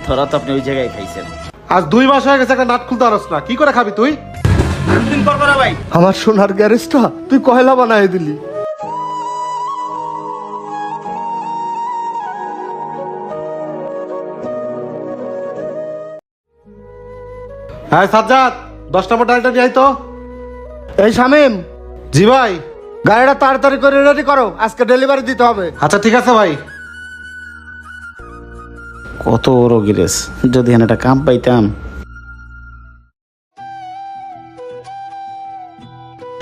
তোরা তো আপনি ওই জায়গায় খাইছেন। আজ 2 মাস হয়ে গেছে একটা নাট খুলতে পারছ না, কি করে খাবি তুই? দিন কর করা ভাই। আমার সোনার গ্যারেজটা তুই কয়লা বানায় দিলি। হ্যাঁ সাজ্জাদ, 10 নম্বর ডালটা নিয়ে আয় তো। এই শামিম, জি ভাই। গাড়িটা তাড়াতাড়ি করে রেডি করো, আজকে ডেলিভারি দিতে হবে। আচ্ছা ঠিক আছে ভাই। কত বড় গ্যারেজ, যদি এখানে একটা কাম পাইতাম।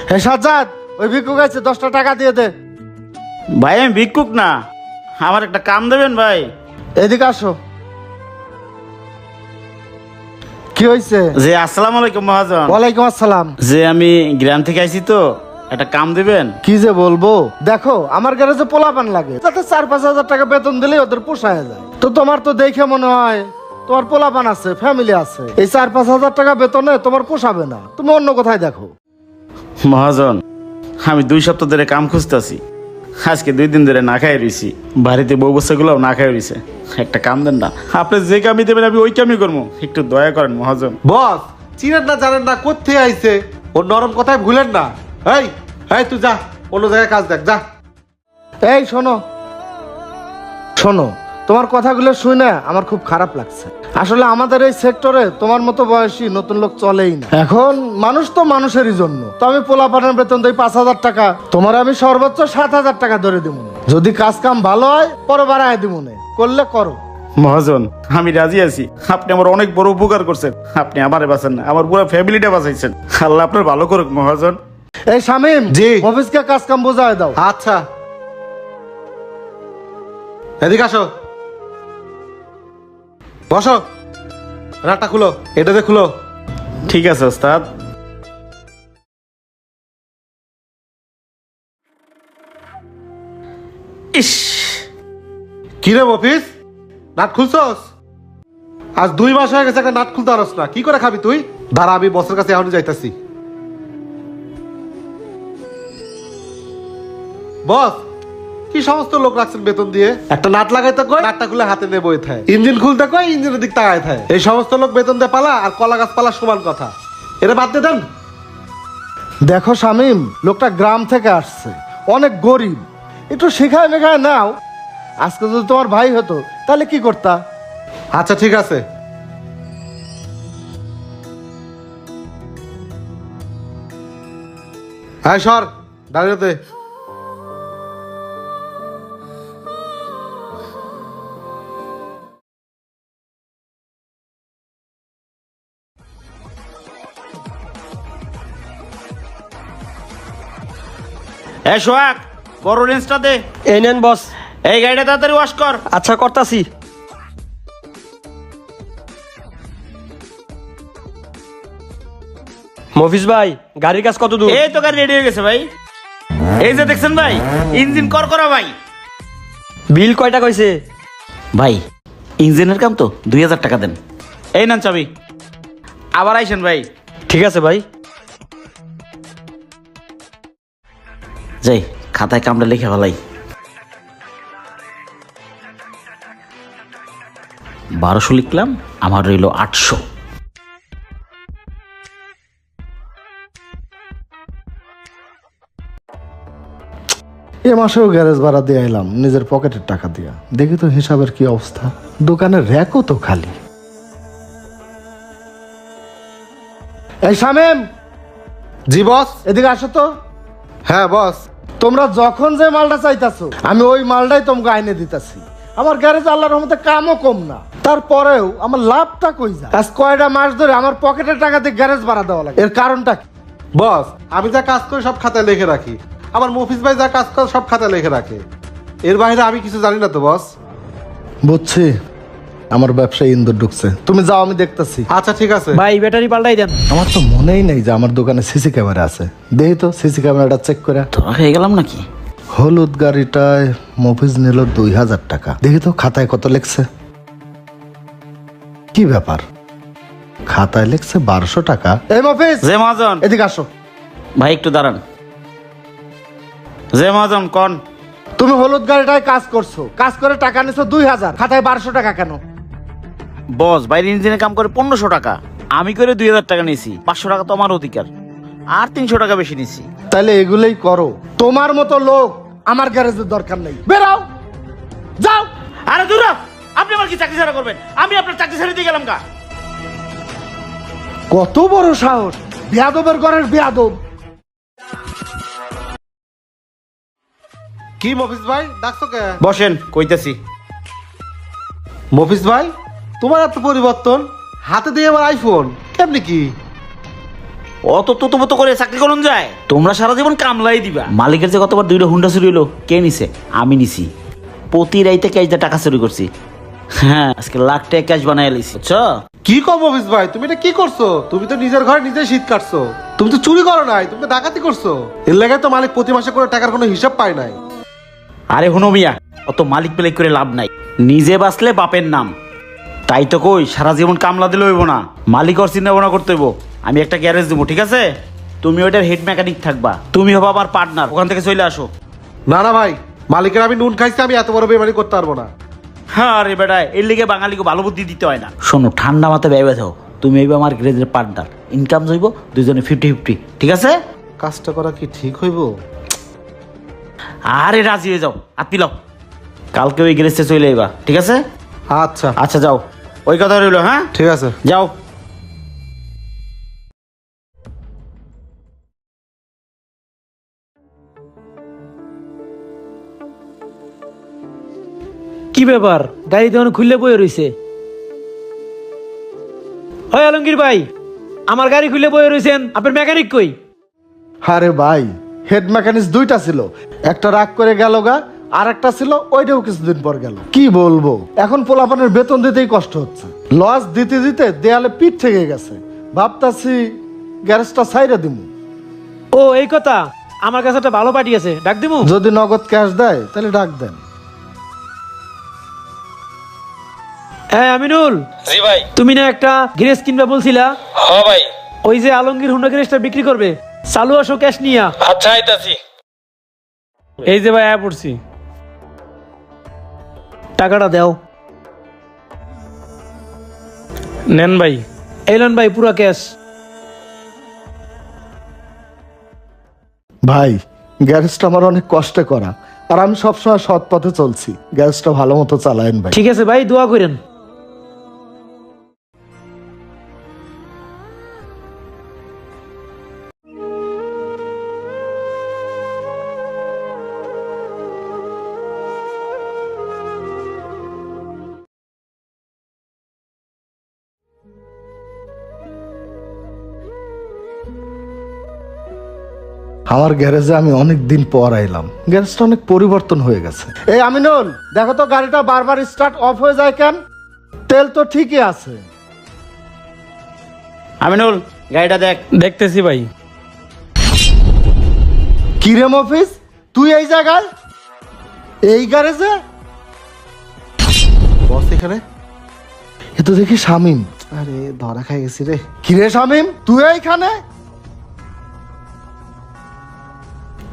হ্যাঁ সাজ্জাদ, ওই ভিক্ষুক আছে, 10টা টাকা দিয়ে দে। ভাই আমি ভিক্ষুক না, আমার একটা কাম দেবেন ভাই। এদিকে আসো। কি হয়েছে? যে আসসালামু আলাইকুম মহাজন। ওয়ালাইকুম আসসালাম। যে আমি গ্রাম থেকে আইছি তো, একটা কাম দেবেন। কি যে বলবো, দেখো আমার গ্যারেজে পোলাপান লাগে, তাতে 4-5 হাজার টাকা বেতন দিলে ওদের পোষায় যায়। তো তোমার তো দেখে মনে হয় তোমার পোলাপান আছে, ফ্যামিলি আছে, এই 4-5 হাজার টাকা বেতনে তোমার পোষাবে না, তুমি অন্য কোথায় দেখো। মহাজন, আমি 2 সপ্তাহ ধরে কাম খুঁজতেছি, আজকে 2 দিন ধরে না খাই রয়েছি। বাড়িতে বউ বচ্চাগুলো না খাই রয়েছে, একটা কাম দেন না। আপনি যে কামই দেবেন আমি ওই কামই করবো, একটু দয়া করেন মহাজন। বস চিনেন না জানেন না, কোথায় আইছে, ওর নরম কথায় ভুলেন না। এই এই তুই যা, অন্য জায়গায় কাজ দেখ, যা। এই শোনো শোনো, তোমার কথাগুলো শুনে আমার খুব খারাপ লাগছে। আসলে আমাদের এই সেক্টরে তোমার মতো বয়সী নতুন লোক চলেই না। এখন মানুষ তো মানুষেরই জন্য। তো আমি পোলাপানের বেতন দেই 5,000 টাকা, তোমার আমি সর্বোচ্চ 7,000 টাকা ধরে দিব। যদি কাজ কাম ভালো হয় পরে বাড়ায় দিব, করলে করো। মহাজন আমি রাজি আছি, আপনি আমার অনেক বড় উপকার করছেন। আপনি আমারে বাঁচান না, আমার পুরো ফ্যামিলিটা বাঁচাইছেন। আল্লাহ আপনার ভালো করুক মহাজন। এই শামিম, জি। অফিসকে কাজ কাম বোঝায় দাও। আচ্ছা এদিকে আসো, বসো। রাতটা খুলো, এটাতে খুলো। ঠিক আছে ওস্তাদ। ইস, কি রে অফিস, নাট খুলছস? আজ 2 মাস হয়ে গেছে একটা নাট খুলতে পারছ না, কি করে খাবি তুই? দাঁড়া, আমি বসের কাছে এখনই যাইতাছি। বস, কি সমস্ত লোক রাখছেন বেতন দিয়ে? একটা নাট লাগাইতে কই, নাটটা খুলে হাতে নিয়ে বই থাকে। ইঞ্জিন খুলতে কই, ইঞ্জিনের দিক তাকায় থাকে। এই সমস্ত লোক বেতন দিয়ে পালা আর কলা গাছ পালা সমান কথা। এটা বাদ দিয়ে দেন। দেখো শামিম, লোকটা গ্রাম থেকে আসছে, অনেক গরিব, একটু শেখায় মেখায় নাও। আজকে যদি তোমার ভাই হতো তাহলে কি করতা? আচ্ছা ঠিক আছে। হ্যাঁ সর, দাঁড়িয়ে। এ সোহাগ, বড় রেঞ্জটা দে। এই নেন বস। এই গাড়িটা তাড়াতাড়ি ওয়াশ কর। আচ্ছা করতাছি। মফিজ ভাই, গাড়ির কাজ কত দূর? এই তো গাড়ি রেডি হয়ে গেছে ভাই। এই যে দেখছেন ভাই, ইঞ্জিন কর করা ভাই। বিল কয়টা কইছে? ভাই ইঞ্জিনের কাম তো 2,000 টাকা দেন। এই নেন চাবি, আবার আইসেন ভাই। ঠিক আছে ভাই। যাই খাতায় কামটা লিখে ফেলাই। 1200 লিখলাম, আমার রইল 800। এ মাসেও গ্যারেজ ভাড়া দিয়ে এলাম নিজের পকেটের টাকা দিয়া। দেখি তো হিসাবের কি অবস্থা, দোকানের র্যাকও তো খালি। এই শামিম, জি বস। এদিকে আসো তো। হ্যাঁ বস। তোমরা যখন যে মালটা চাইতাছো আমি ওই মালটাই তোমাকে আইনে দিতেছি। আমার গ্যারেজ আল্লাহর রহমতে কামও কম না, তারপরেও আমার লাভটা কই যায়? আজ কয়টা মাস ধরে আমার পকেটের টাকা দিয়ে গ্যারেজ ভাড়া দেওয়া লাগে, এর কারণটা কি? বস, আমি যা কাজ করি সব খাতায় লিখে রাখি। আমার মফিস ভাই যা কাজ করে সব খাতায় লিখে রাখে। এর বাইরে আমি কিছু জানি না তো বস। বুঝছি, আমার ব্যবসায় ইন্দুর ঢুকছে। তুমি যাও, আমি দেখতেছি। আচ্ছা ঠিক আছে। ভাই ব্যাটারি পাল্টাই দেন। আমার তো মনেই নেই যে আমার দোকানে সিসি ক্যামেরা আছে। দেখি তো সিসি ক্যামেরাটা চেক করে। তোরা খেয়ে গেলাম নাকি? হলুদ গাড়িটায় মফিজ নিল 2,000 টাকা। দেখি তো খাতায় কত লেখছে। কি ব্যাপার, খাতায় লেখছে 1200 টাকা। এই মফিজ, যে মহাজন, এদিকে আসো। ভাই একটু দাঁড়ান। যে মহাজন কোন? তুমি হলুদ গাড়িটায় কাজ করছো, কাজ করে টাকা নিছো 2000, খাতায় 1200 টাকা কেন? বস বাইরে ইঞ্জিনে কাম করে 1500 টাকা, আমি করে 2000 টাকা নিয়েছি। 500 টাকা তো আমার অধিকার, আর 300 টাকা বেশি নিছি। তাহলে এগুলোই করো। তোমার মতো লোক আমার গ্যারেজের দরকার নেই, বেরাও, যাও। আরে দূর হ! আপনি আমার কি চাকরি ছাড়া করবেন? আমি আপনার চাকরি ছেড়ে দিয়ে গেলাম কা? কত বড় সাহস, বেয়াদবের ঘরের বেয়াদব। কি মফিজ ভাই ডাকছো কে? বসেন, কইতাছি। মফিজ ভাই, তোমার এত পরিবর্তন, হাতে দিয়ে আমার আইফোন, কেমনি কি? অত তো করে চাকরি করুন যায়? তোমরা সারা জীবন কামলাই দিবা। মালিকের যে কতবার 2টা হুন্ডা চুরি হলো, কে নিছে? আমি নিছি। প্রতি রাইতে ক্যাশ দিয়ে টাকা চুরি করছি। হ্যাঁ, আজকে লাখ টাকা ক্যাশ বানাই লিছি, বুঝছো? কি কম মফিজ ভাই, তুমি এটা কি করছো? তুমি তো নিজের ঘরে নিজে শীত কাটছো। তুমি তো চুরি করো নাই, তুমি তো ডাকাতি করছো। এর লাগে তো মালিক প্রতি মাসে করে টাকার কোনো হিসাব পায় নাই। আরে হুনো মিয়া, অত মালিক পেলে করে লাভ নাই। নিজে বাঁচলে বাপের নাম। তাই তো কই, সারা জীবন কামলা দিলে হইব না, মালিক ওর চিন্তা ভাবনা করতে হইব। আমি একটা গ্যারেজ দেবো, ঠিক আছে? তুমি ওইটার হেড মেকানিক থাকবা, তুমি হবা আমার পার্টনার। ওখান থেকে চলে আসো। না না ভাই, মালিকের আমি নুন খাইছি, আমি এত বড় বেমানি করতে পারবো না। হ্যাঁ রে বেটা, এর লিগে বাঙালিকে ভালো বুদ্ধি দিতে হয় না। শোনো, ঠান্ডা মাথায় ভেবে থাও, তুমি হইবা আমার গ্যারেজের পার্টনার। ইনকাম হইব দুজনে 50-50, ঠিক আছে? কাজটা করা কি ঠিক হইব? আরে রাজি হয়ে যাও, আপনি লাও। কালকে ওই গ্যারেজে চলে আইবা, ঠিক আছে? আচ্ছা আচ্ছা যাও, ওই কথা রইলো। হ্যাঁ, ঠিক আছে। যাও। কি ব্যাপার, গাড়ি তখন খুললে বয়ে রইছে? হয় আলমগীর ভাই, আমার গাড়ি খুলে বয়ে রইছেন, আপনার মেকানিক কই? আরে ভাই, হেড মেকানিক্স 2টা ছিল, একটা রাগ করে গেল গা, আর একটা ছিল ওইটাও কিছুদিন পর গেল। কি বলবো, এখন পোলাপানের বেতন দিতেই কষ্ট হচ্ছে। লস দিতে দিতে দেয়ালে পিঠ থেকে গেছে। ভাবতাছি গ্যারেজটা ছাইরা দিমু। ও এই কথা, আমার কাছে একটা ভালো পার্টি আছে, ডাক দিমু? যদি নগদ ক্যাশ দেয় তাহলে ডাক দেন। হ্যাঁ আমিনুল। জি ভাই। তুমি না একটা গ্যারেজ কিনবা বলছিলা? হ্যাঁ ভাই। ওই যে আলমগীর হুন্ডা গ্যারেজটা বিক্রি করবে, চালু আসো ক্যাশ নিয়া। আচ্ছা আইতাছি। এই যে ভাই আয়া পড়ছি, টাকাটা দাও। নেন ভাই। এলেন ভাই, পুরা ক্যাশ। ভাই, গ্যারেজটা আমার অনেক কষ্টে করা, আর আমি সবসময় সৎ পথে চলছি। গ্যারেজটা ভালো মতো চালায়েন ভাই। ঠিক আছে ভাই, দোয়া করেন। আমার গ্যারেজে আমি অনেক দিন পর আইলাম, গ্যারেজটা অনেক পরিবর্তন হয়ে গেছে। এই আমিনুল, দেখো তো গাড়িটা বারবার স্টার্ট অফ হয়ে যায় কেন? তেল তো ঠিকই আছে। আমিনুল, গাড়িটা দেখ। দেখতেছি ভাই। কিরেম অফিস, তুই এই জায়গায়, এই গ্যারেজে? বস এখানে? এ তো দেখি শামিম। আরে ধরা খাই গেছি রে। কিরে শামিম, তুই এইখানে?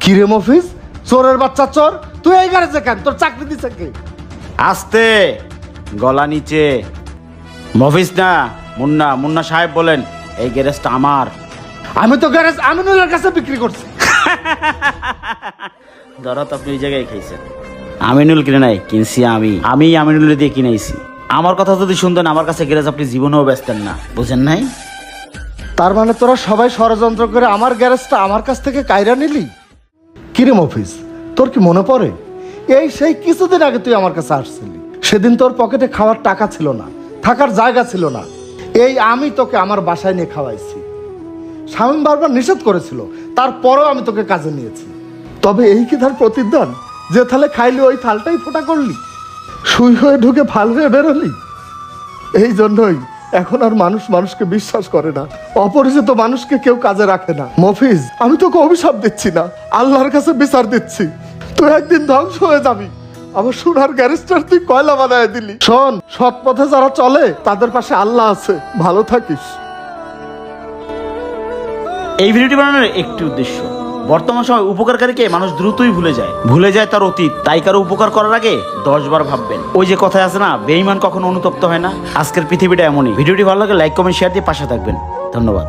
কিরেম অফিস, চোরের বাচ্চা চোর, তুই এই গ্যারেজে কেন? তোর চাকরি দিছে কে? আস্তে, গলা নিচে। মফিস না, মুন্না। মুন্না সাহেব বলেন, এই গ্যারেজটা আমার। আমি তো গ্যারেজ আমিনুলের কাছে বিক্রি করছি। ধরো তো, আপনি ওই জায়গায় খাইছেন। আমিনুল কিনে নাই, কিনছি আমি আমিনুল দিয়ে কিনেছি। আমার কথা যদি শুনতেন, আমার কাছে গ্যারেজ আপনি জীবনেও বেচতেন না, বুঝেন নাই? তার মানে তোরা সবাই ষড়যন্ত্র করে আমার গ্যারেজটা আমার কাছ থেকে কায়রা নিলি? কিরেম অফিস, তোর কি মনে পড়ে এই সেই কিছুদিন আগে তুই আমার কাছে আসছিলি? সেদিন তোর পকেটে খাওয়ার টাকা ছিল না, থাকার জায়গা ছিল না। এই আমি তোকে আমার বাসায় নিয়ে খাওয়াইছি। শামীম বারবার নিষেধ করেছিল, তারপরেও আমি তোকে কাজে নিয়েছি। তবে এই কি তার প্রতিদান, যে থালে খাইলি ওই থালটাই ফোঁটা করলি, সুই হয়ে ঢুকে ভাল হয়ে বেরোলি? এই জন্যই এখন আর মানুষ মানুষকে বিশ্বাস করে না, অপরিচিত মানুষকে কেউ কাজে রাখে না। মফিজ, আমি তোকে অভিশাপ দিচ্ছি না, আল্লাহর কাছে বিচার দিচ্ছি। তুই একদিন ধ্বংস হয়ে যাবি। আমার সোনার গ্যারেজটার তুই কয়লা বানায় দিলি। শোন, সৎ পথে যারা চলে তাদের পাশে আল্লাহ আছে। ভালো থাকিস। এই ভিডিওটি বানানোর একটি উদ্দেশ্য, বর্তমান সময় উপকারকারীকে মানুষ দ্রুতই ভুলে যায় তার অতীত। তাই কারো উপকার করার আগে 10 বার ভাববেন। ওই যে কথায় আছে না, বেঈমান কখনো অনুতপ্ত হয় না। আজকের পৃথিবীটা এমনই। ভিডিওটি ভালো লাগে লাইক কমেন্ট শেয়ার দিয়ে পাশে থাকবেন। ধন্যবাদ।